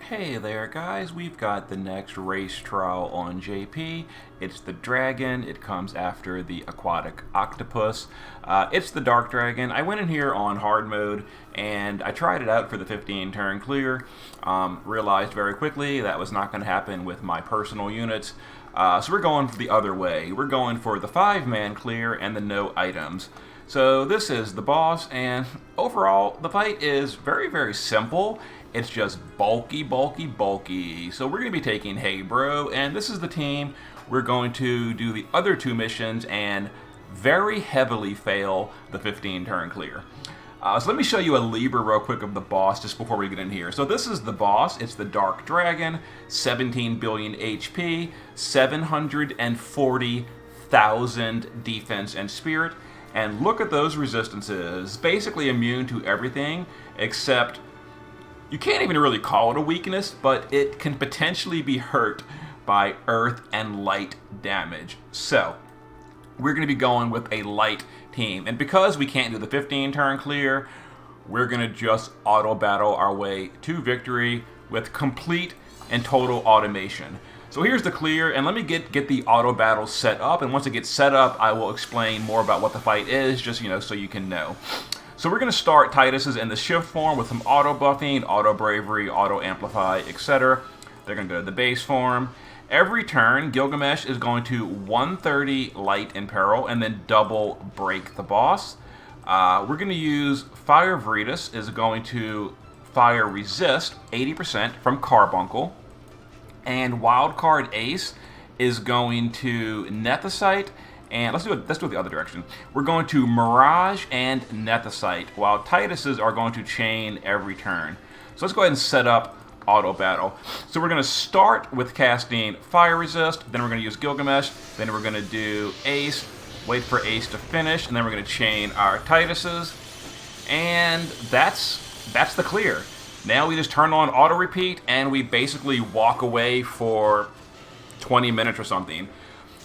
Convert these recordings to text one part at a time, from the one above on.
Hey there, guys. We've got the next race trial on JP. It's the dragon. It comes after the aquatic octopus. It's the dark dragon. I went in here on hard mode and I tried it out for the 15 turn clear. Realized very quickly that was not going to happen with my personal units. So we're going for the other way. We're going for the 5-man clear and the no items. So this is the boss, and overall the fight is very, very simple. It's just bulky, bulky, bulky. So we're going to be taking Hey Bro, and this is the team. We're going to do the other two missions and very heavily fail the 15 turn clear. So let me show you a Libra real quick of the boss just before we get in here. So this is the boss. It's the Dark Dragon, 17 billion HP, 740,000 defense and spirit. And look at those resistances. Basically immune to everything except, you can't even really call it a weakness, but it can potentially be hurt by earth and light damage. So we're going to be going with a light team. And because we can't do the 15 turn clear, we're going to just auto battle our way to victory with complete and total automation. So here's the clear, and let me get the auto battle set up, and once it gets set up, I will explain more about what the fight is, just, so you can know. So we're going to start Titus's in the shift form with some auto buffing, auto bravery, auto amplify, etc. They're going to go to the base form. Every turn, Gilgamesh is going to 130 light in peril, and then double break the boss. We're going to use Fire Vretus is going to fire resist 80% from Carbuncle. And Wildcard Ace is going to Nethicite, and let's do it the other direction. We're going to Mirage and Nethicite, while Titus's are going to chain every turn. So let's go ahead and set up auto battle. So we're going to start with casting Fire Resist, then we're going to use Gilgamesh, then we're going to do Ace, wait for Ace to finish, and then we're going to chain our Titus's, and that's the clear. Now we just turn on auto repeat and we basically walk away for 20 minutes or something.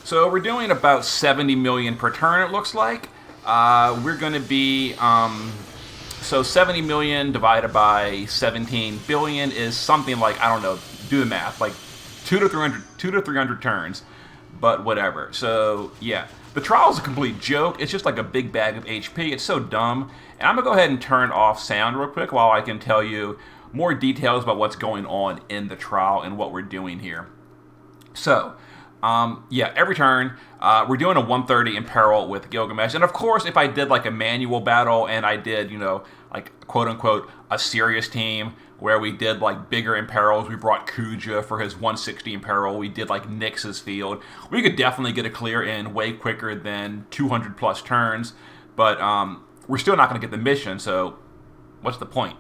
So we're doing about 70 million per turn, it looks like. We're going to be, so 70 million divided by 17 billion is something like, I don't know, do the math, like 2 to 300 turns, but whatever. So yeah, the trial is a complete joke. It's just like a big bag of HP. It's so dumb. And I'm going to go ahead and turn off sound real quick while I can tell you more details about what's going on in the trial and what we're doing here. So, yeah, every turn, we're doing a 130 in peril with Gilgamesh. And of course, if I did like a manual battle and I did, like quote unquote, a serious team where we did like bigger imperils, we brought Kuja for his 160 imperil, we did like Nyx's field, we could definitely get a clear in way quicker than 200 plus turns. But we're still not going to get the mission, so what's the point?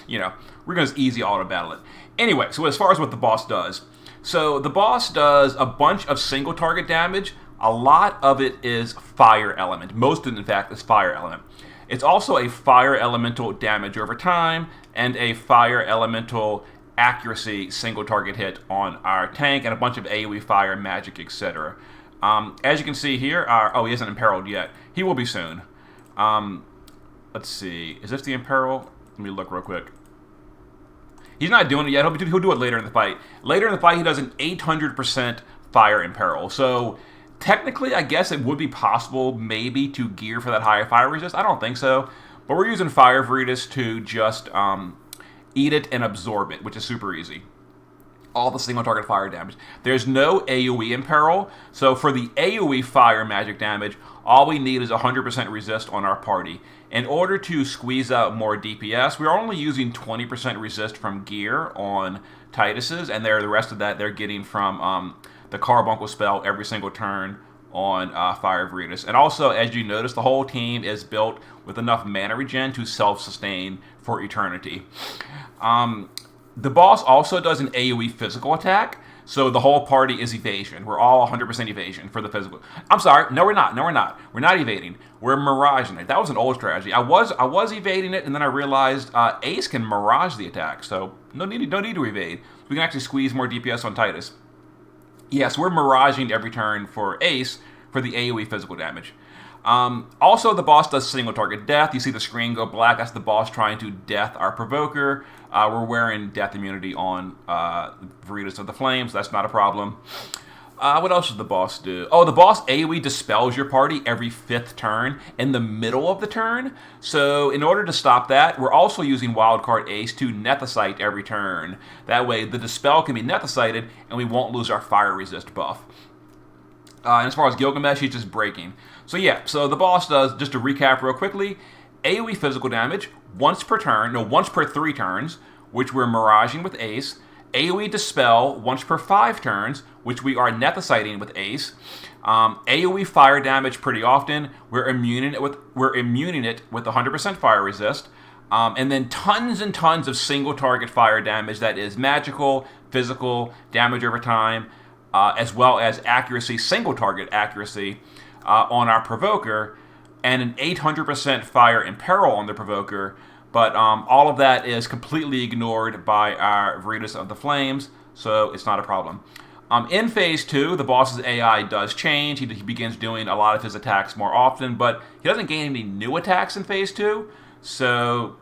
We're going to easy auto battle it. Anyway, so as far as what the boss does. So the boss does a bunch of single target damage. A lot of it is fire element. Most of it, in fact, is fire element. It's also a fire elemental damage over time and a fire elemental accuracy single target hit on our tank and a bunch of AoE fire, magic, etc. As you can see here, he isn't imperiled yet. He will be soon. Let's see. Is this the imperil? Let me look real quick. He's not doing it yet. He'll do it later in the fight. Later in the fight, he does an 800% fire imperil. So technically, I guess it would be possible maybe to gear for that higher fire resist. I don't think so. But we're using Fire Vretus to just eat it and absorb it, which is super easy. All the single target fire damage. There's no AoE imperil. So for the AoE fire magic damage, all we need is 100% resist on our party. In order to squeeze out more DPS, we're only using 20% resist from gear on Titus's, and the rest of that they're getting from the Carbuncle spell every single turn on Fire Vretus. And also, as you notice, the whole team is built with enough mana regen to self-sustain for eternity. The boss also does an AoE physical attack, so the whole party is evasion. We're all 100% evasion for the physical. I'm sorry, no we're not. We're not evading. We're miraging it. That was an old strategy. I was evading it, and then I realized Ace can mirage the attack, so no need to evade. We can actually squeeze more DPS on Titus. Yes, we're miraging every turn for Ace for the AoE physical damage. Also, the boss does single target death. You see the screen go black. That's the boss trying to death our provoker. We're wearing death immunity on Veritas of the Flames. That's not a problem. What else does the boss do? Oh, the boss AoE dispels your party every 5th turn in the middle of the turn. So in order to stop that, we're also using Wildcard Ace to Nethicite every turn. That way, the dispel can be Nethicited, and we won't lose our fire resist buff. And as far as Gilgamesh, he's just breaking. So yeah, so the boss does, just to recap real quickly, AoE physical damage once per 3 turns, which we're miraging with Ace. AoE Dispel once per 5 turns, which we are Nethiciting with Ace. AoE Fire damage pretty often. We're immuning it with 100% fire resist. And then tons and tons of single target fire damage that is magical, physical, damage over time, as well as accuracy, single target accuracy on our Provoker, and an 800% fire and peril on the Provoker. But all of that is completely ignored by our Veritas of the Flames, so it's not a problem. In Phase 2, the boss's AI does change. He begins doing a lot of his attacks more often, but he doesn't gain any new attacks in Phase 2. So,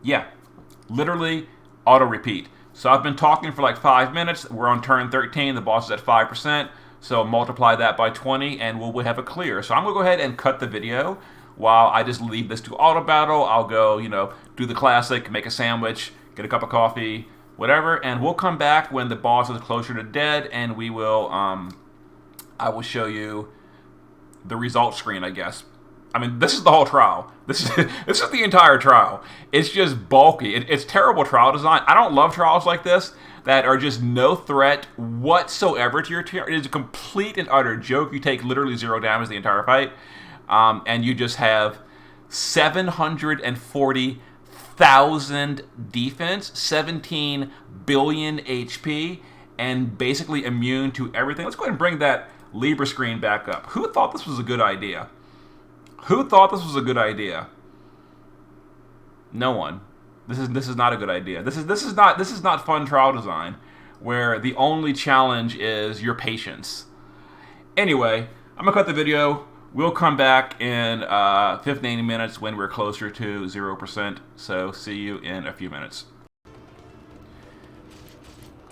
yeah, literally auto-repeat. So I've been talking for like 5 minutes. We're on turn 13. The boss is at 5%. So multiply that by 20, and we'll have a clear. So I'm going to go ahead and cut the video while I just leave this to auto battle. I'll go, do the classic, make a sandwich, get a cup of coffee, whatever, and we'll come back when the boss is closer to dead, and we will, I will show you the result screen, I guess. I mean, this is the whole trial. This is the entire trial. It's just bulky. It's terrible trial design. I don't love trials like this that are just no threat whatsoever to your team. It is a complete and utter joke. You take literally 0 damage the entire fight. And you just have 740,000 defense, 17 billion HP, and basically immune to everything. Let's go ahead and bring that Libra screen back up. Who thought this was a good idea? Who thought this was a good idea? No one. This is not a good idea. This is not fun trial design, where the only challenge is your patience. Anyway, I'm gonna cut the video. We'll come back in 15 minutes when we're closer to 0%, so see you in a few minutes.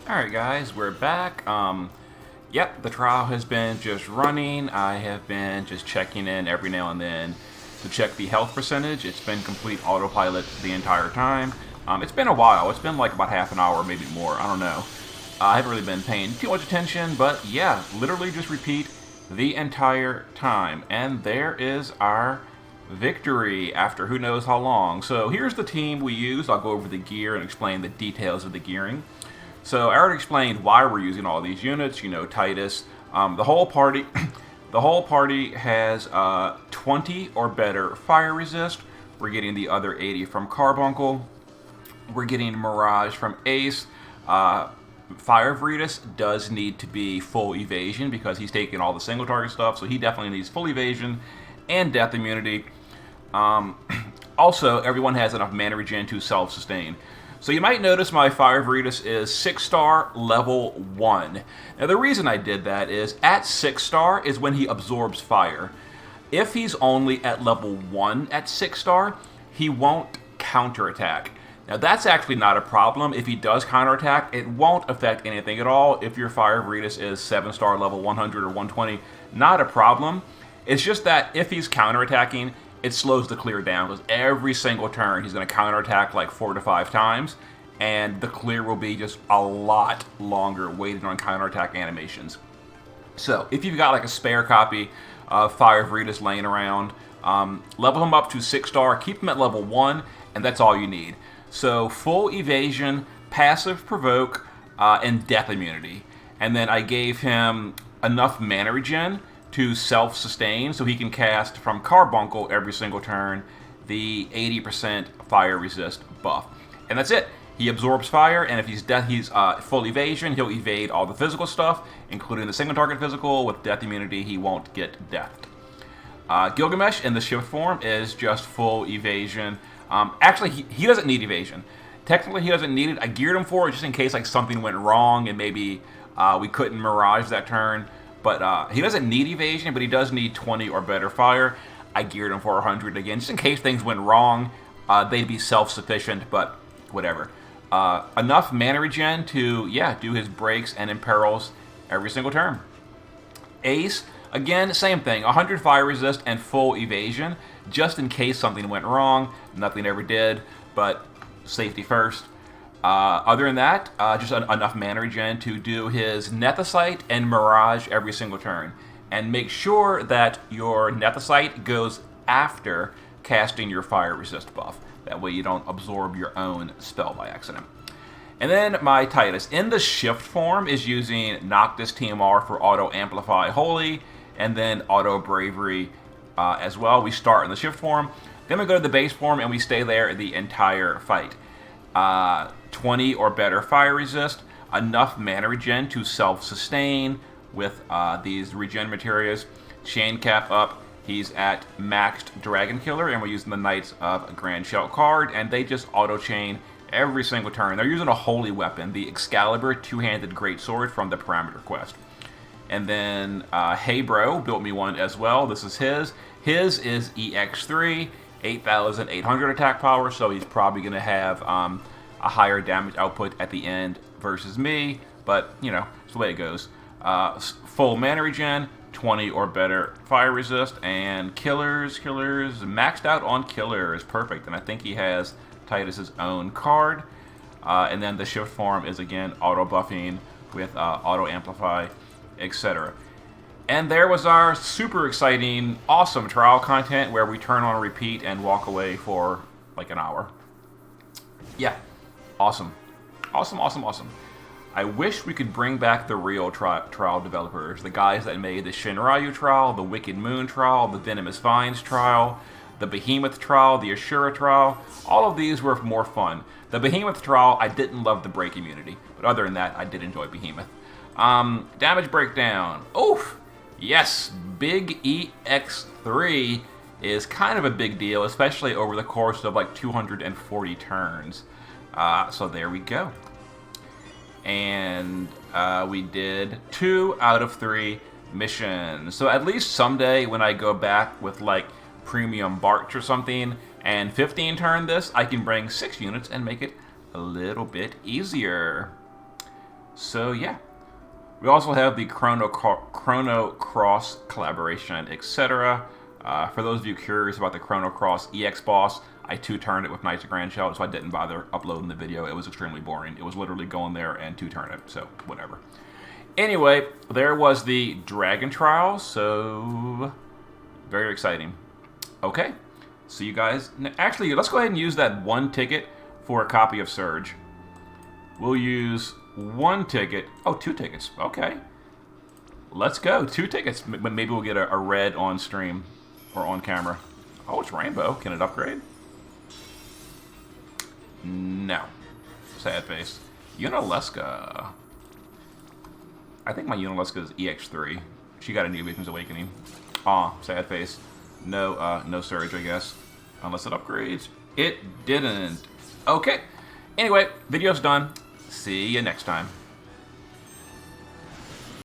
Alright guys, we're back. Yep, the trial has been just running. I have been just checking in every now and then to check the health percentage. It's been complete autopilot the entire time. It's been a while. It's been like about half an hour, maybe more. I don't know. I haven't really been paying too much attention, but yeah, literally just repeat the entire time. And there is our victory after who knows how long. So here's the team we used. I'll go over the gear and explain the details of the gearing. So I already explained why we're using all these units. Titus. The whole party has 20 or better fire resist. We're getting the other 80 from Carbuncle. We're getting Mirage from Ace. Fire Veritas does need to be full evasion because he's taking all the single target stuff, so he definitely needs full evasion and death immunity. Also, everyone has enough mana regen to self-sustain. So you might notice my Fire Veritas is 6-star level 1. Now the reason I did that is at 6-star is when he absorbs fire. If he's only at level 1 at 6-star, he won't counterattack. Now that's actually not a problem. If he does counterattack, it won't affect anything at all. If your Fire Veritas is 7-star level 100 or 120, not a problem. It's just that if he's counterattacking, it slows the clear down, because every single turn he's going to counterattack like 4 to 5 times, and the clear will be just a lot longer waiting on counterattack animations. So if you've got like a spare copy of Fire Veritas laying around, level him up to 6-star, keep him at level 1, and that's all you need. So full evasion, passive provoke, and death immunity. And then I gave him enough mana regen to self-sustain, so he can cast from Carbuncle every single turn the 80% fire resist buff. And that's it. He absorbs fire, and if he's full evasion, he'll evade all the physical stuff, including the single target physical. With death immunity, he won't get deathed. Gilgamesh in the shift form is just full evasion. Actually, he doesn't need evasion. Technically, he doesn't need it. I geared him for it just in case like something went wrong and maybe we couldn't Mirage that turn. But he doesn't need evasion, but he does need 20 or better fire. I geared him for 100 again, just in case things went wrong. They'd be self-sufficient, but whatever. Enough mana regen to, yeah, do his breaks and imperils every single turn. Ace, again, same thing. 100 fire resist and full evasion, just in case something went wrong. Nothing ever did, but safety first. Other than that, just enough mana regen to do his Nethicite and Mirage every single turn. And make sure that your Nethicite goes after casting your fire resist buff. That way you don't absorb your own spell by accident. And then my Titus in the shift form is using Noctis TMR for auto amplify holy, and then auto bravery as well. We start in the shift form, then we go to the base form, and we stay there the entire fight. 20 or better fire resist, enough mana regen to self-sustain with these regen materials. Chain cap up, he's at maxed Dragon Killer, and we're using the Knights of Grand Shell card, and they just auto-chain every single turn. They're using a holy weapon, the Excalibur two-handed greatsword from the Parameter quest. And then Hey Bro built me one as well. This is his. His is EX3, 8,800 attack power, so he's probably going to have a higher damage output at the end versus me, but, you know, it's the way it goes. Full mana regen, 20 or better fire resist, and killers, maxed out on killers, perfect. And I think he has Titus's own card. And then the shift form is, again, auto buffing with auto amplify, etc. And there was our super exciting, awesome trial content where we turn on repeat and walk away for like an hour. Yeah, awesome. Awesome. I wish we could bring back the real trial developers, the guys that made the Shinryu trial, the Wicked Moon trial, the Venomous Vines trial, the Behemoth trial, the Ashura trial. All of these were more fun. The Behemoth trial, I didn't love the break immunity, but other than that, I did enjoy Behemoth. Damage breakdown. Oof! Yes, big EX3 is kind of a big deal, especially over the course of like 240 turns. So there we go. And we did 2 out of 3 missions. So at least someday when I go back with like Premium Barch or something and 15 turn this, I can bring 6 units and make it a little bit easier. So yeah. We also have the Chrono Cross collaboration, etc. For those of you curious about the Chrono Cross EX boss, I 2-turned it with Knights of Grand Shell, so I didn't bother uploading the video. It was extremely boring. It was literally going there and 2-turn it, so whatever. Anyway, there was the Dragon Trial, so very exciting. Okay, see you guys. Actually, let's go ahead and use that 1 ticket for a copy of Surge. We'll use 1 ticket. Oh, 2 tickets. Okay. Let's go. 2 tickets. Maybe we'll get a red on stream or on camera. Oh, it's rainbow. Can it upgrade? No. Sad face. Unaleska. I think my Unaleska is EX3. She got a new Weakness Awakening. Aw, sad face. No, no Surge, I guess. Unless it upgrades. It didn't. Okay. Anyway, video's done. See you next time.